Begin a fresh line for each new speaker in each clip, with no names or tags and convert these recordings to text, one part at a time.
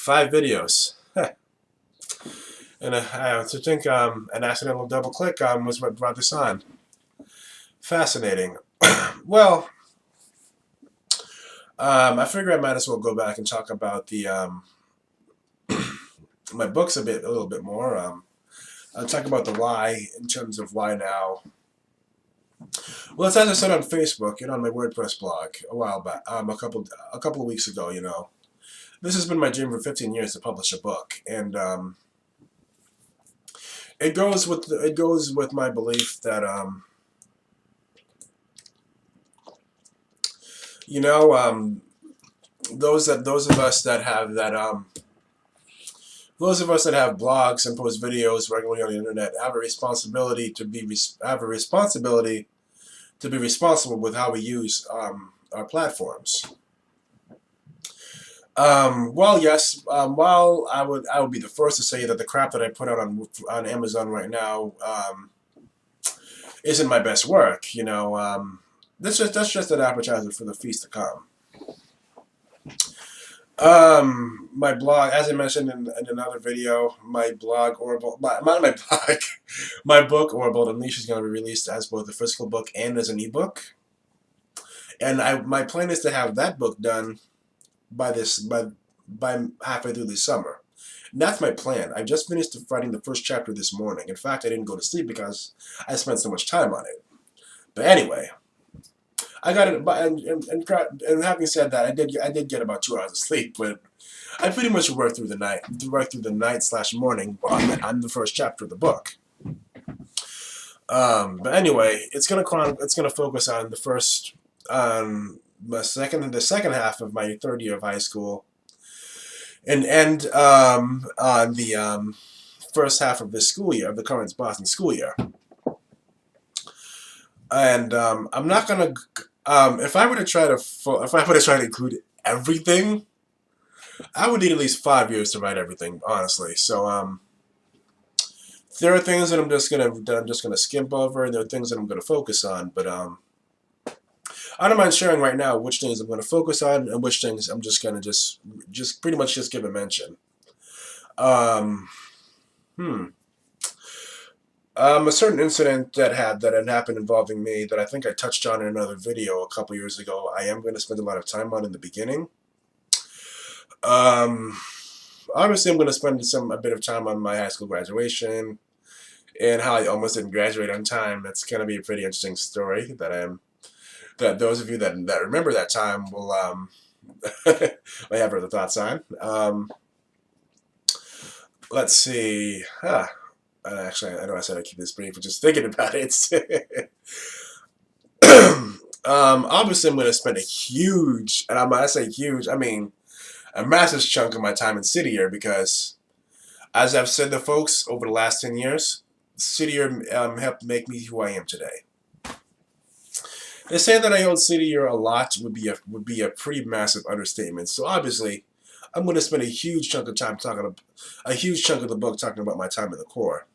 5 videos. And I to think an accidental double click was what brought this on. Fascinating. Well, I figure I might as well go back and talk about the my books a little bit more. I'll talk about the why in terms of why now. Well, it's as I said on Facebook and on my WordPress blog a while back, a couple of weeks ago. This has been my dream for 15 years to publish a book, and it goes with my belief that you know those of us that have that those of us that have blogs and post videos regularly on the internet have a responsibility to be responsible with how we use our platforms. Well, yes. While I would be the first to say that the crap that I put out on Amazon right now isn't my best work. That's just an appetizer for the feast to come. My blog, as I mentioned in another video, my blog Aurabolt, not my blog, my book Aurabolt Unleashed is going to be released as both a physical book and as an ebook. And my plan is to have that book done by halfway through this summer. And that's my plan. I just finished writing the first chapter this morning. In fact, I didn't go to sleep because I spent so much time on it. But anyway, I got it. And having said that, I did get about 2 hours of sleep, but I pretty much worked through the night/morning on the first chapter of the book. But anyway, it's gonna focus on the second half of my third year of high school, and end on the first half of this school year, of the current Boston school year. And I'm not gonna. If I were to try to include everything, I would need at least 5 years to write everything, honestly. So there are things that I'm just gonna skimp over. There are things that I'm gonna focus on, but I don't mind sharing right now which things I'm gonna focus on and which things I'm just gonna just pretty much just give a mention. Um, hmm. A certain incident that had happened involving me that I think I touched on in another video a couple years ago. I am going to spend a lot of time on in the beginning. Um, Obviously, I'm going to spend a bit of time on my high school graduation and how I almost didn't graduate on time. That's going to be a pretty interesting story that those of you that remember that time will may have other thoughts on. Let's see. Actually, I know I said I'd keep this brief, but just thinking about it. Obviously, I'm going to spend a huge, and when I say huge, I mean a massive chunk of my time in City Year because, as I've said to folks over the last 10 years, City Year helped make me who I am today. To say that I owe City Year a lot would be a pretty massive understatement. So obviously, I'm going to spend a huge chunk of time a huge chunk of the book talking about my time in the Corps,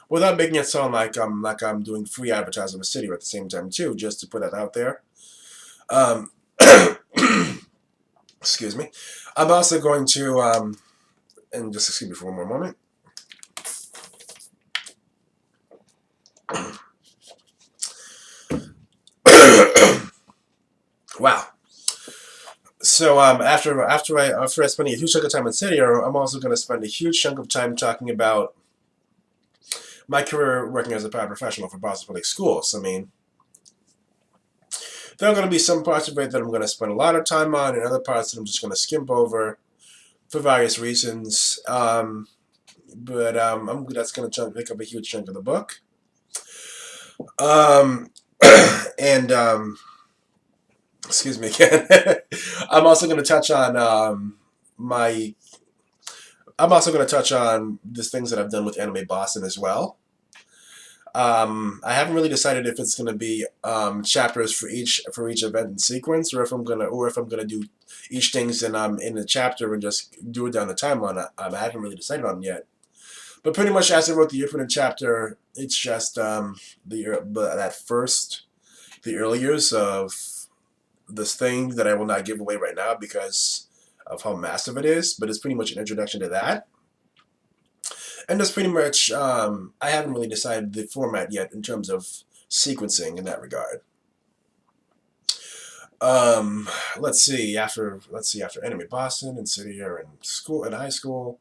without making it sound like I'm doing free advertising with City Year at the same time too. Just to put that out there. Um, excuse me. I'm also going to and just excuse me for one more moment. Wow. So after I spend a huge chunk of time in City Year, I'm also going to spend a huge chunk of time talking about my career working as a paraprofessional for Boston Public Schools. I mean, there are going to be some parts of it that I'm going to spend a lot of time on, and other parts that I'm just going to skimp over for various reasons. But that's going to make up a huge chunk of the book. And excuse me again. I'm also going to touch on my. I'm also going to touch on the things that I've done with Anime Boston as well. I haven't really decided if it's going to be chapters for each event in sequence, or if I'm gonna do each things in the chapter and just do it down the timeline. I haven't really decided on yet. But pretty much as I wrote the infinite chapter, it's just the early years of this thing that I will not give away right now because of how massive it is, but it's pretty much an introduction to that. And that's pretty much, I haven't really decided the format yet in terms of sequencing in that regard. Um, after Enemy Boston and City Year and school and high school,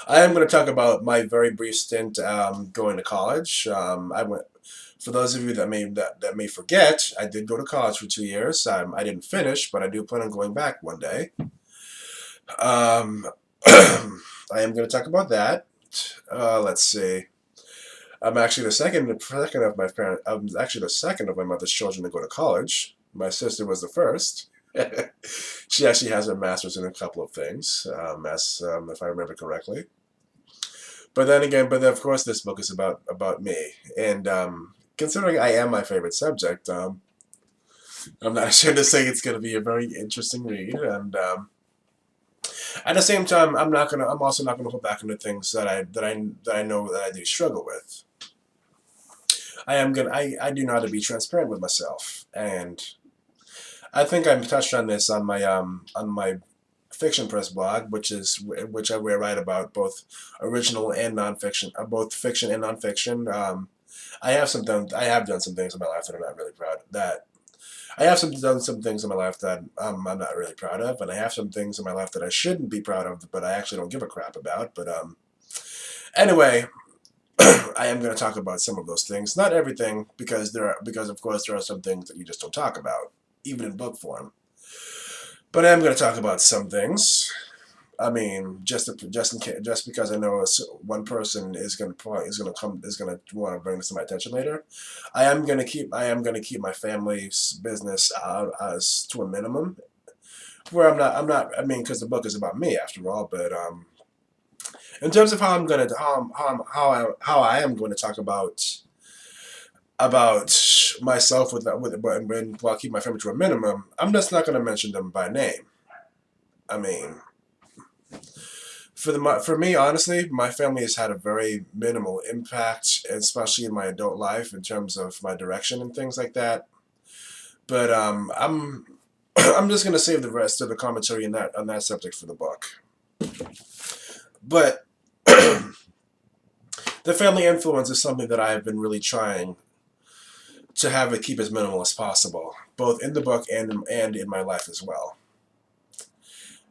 I am going to talk about my very brief stint going to college. I went. For those of you that may forget, I did go to college for 2 years. I didn't finish, but I do plan on going back one day. Um, I am going to talk about that. Let's see. I'm actually the second of my parents. I'm actually the second of my mother's children to go to college. My sister was the first. She actually has her master's in a couple of things, if I remember correctly. But of course, this book is about me, and considering I am my favorite subject, I'm not ashamed to say it's going to be a very interesting read, and at the same time, I'm also not gonna hold back on the things that I know that I do struggle with. I do know how to be transparent with myself, and I think I've touched on this on my Fiction Press blog, where I write about both original and nonfiction, both fiction and nonfiction. I have done some things in my life that I'm not really proud that I have done some things in my life that I'm not really proud of, and I have some things in my life that I shouldn't be proud of, but I actually don't give a crap about. But anyway, I am going to talk about some of those things, not everything, because of course there are some things that you just don't talk about, even in book form. But I am going to talk about some things. I mean, just because I know one person is going to want to bring this to my attention later, I am going to keep my family's business as to a minimum. Where I'm not. I mean, because the book is about me after all. But in terms of how I am going to talk about myself while keep my family to a minimum, I'm just not going to mention them by name. I mean, for me, honestly, my family has had a very minimal impact, especially in my adult life, in terms of my direction and things like that. But I'm just gonna save the rest of the commentary on that subject for the book. But the family influence is something that I have been really trying to have it keep as minimal as possible, both in the book and in my life as well.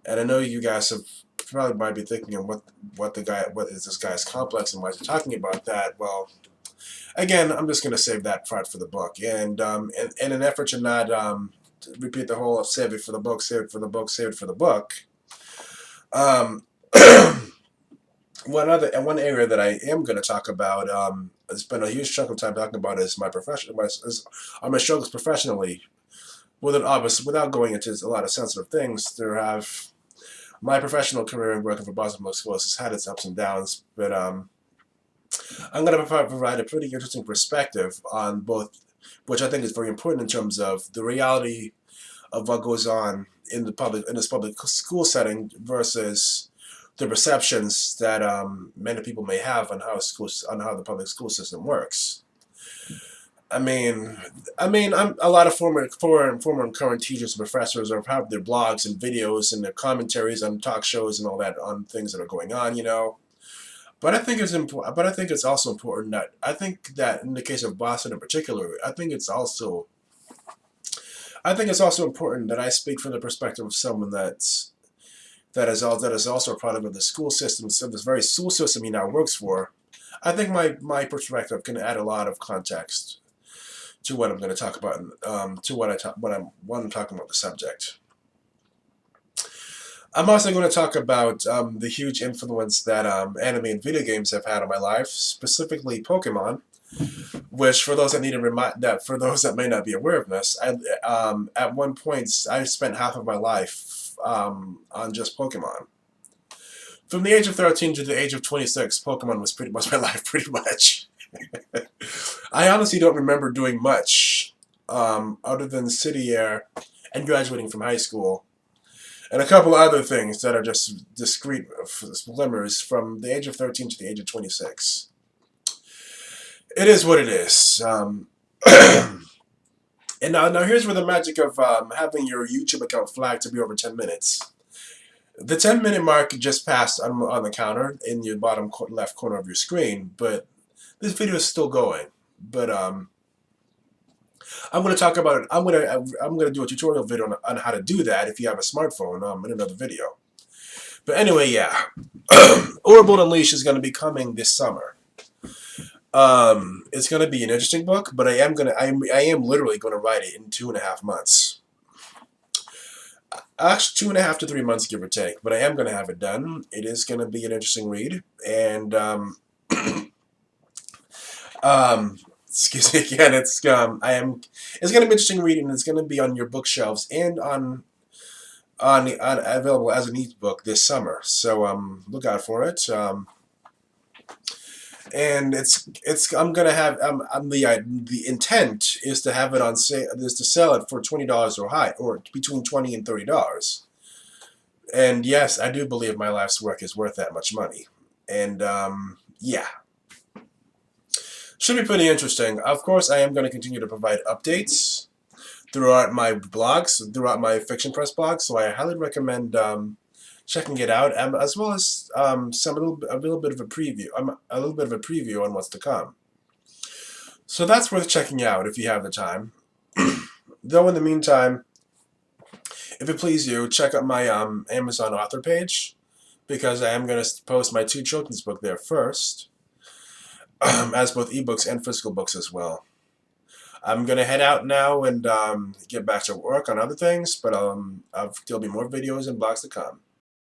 And I know you guys have probably might be thinking of what is this guy's complex and why is he talking about that? Well, again, I'm just going to save that part for the book, and in an effort to not repeat the whole save it for the book, save it for the book, save it for the book. Um, one area that I am going to talk about, spend a huge chunk of time talking about is my struggles professionally. Without going into a lot of sensitive things, my professional career in working for Boston Public Schools has had its ups and downs, but I'm going to provide a pretty interesting perspective on both, which I think is very important in terms of the reality of what goes on in this public school setting versus the perceptions that many people may have on how the public school system works. A lot of former and current teachers and professors have their blogs and videos and their commentaries on talk shows and all that on things that are going on, But I think it's important. But I think it's also important that in the case of Boston in particular, I think it's also important that I speak from the perspective of someone that is also a product of the school system, so this very school system he now works for. I think my perspective can add a lot of context to what I'm going to talk about, to when I'm talking about the subject. I'm also going to talk about the huge influence that anime and video games have had on my life, specifically Pokemon. Which, for those that may not be aware of this, at one point I spent half of my life on just Pokemon. From the age of 13 to the age of 26, Pokemon was pretty much my life, pretty much. I honestly don't remember doing much other than City Year and graduating from high school, and a couple of other things that are just discrete glimmers from the age of 13 to the age of 26. It is what it is. And now here's where the magic of having your YouTube account flagged to be over 10 minutes. The 10-minute mark just passed on the counter in your bottom left corner of your screen, but this video is still going. But I'm going to talk about it. I'm going to do a tutorial video on how to do that if you have a smartphone in another video. But anyway, yeah, Aurabolt Unleashed is going to be coming this summer. It's going to be an interesting book, but I am literally going to write it in 2.5 months. Actually, 2.5 to 3 months, give or take. But I am going to have it done. It is going to be an interesting read, and excuse me again. It's going to be an interesting read, and it's going to be on your bookshelves and on available as an ebook this summer. So look out for it. And I'm gonna have the intent is to have it on sale, is to sell it for $20 or high, or between $20 and $30. And yes, I do believe my life's work is worth that much money. And yeah, should be pretty interesting. Of course, I am going to continue to provide updates throughout my blogs, throughout my Fiction Press blog. So I highly recommend checking it out, as well as a little bit of a preview on what's to come. So that's worth checking out if you have the time. Though in the meantime, if it please you, check out my Amazon author page, because I am going to post my 2 children's books there first, as both ebooks and physical books as well. I'm going to head out now and get back to work on other things, but there'll be more videos and blogs to come.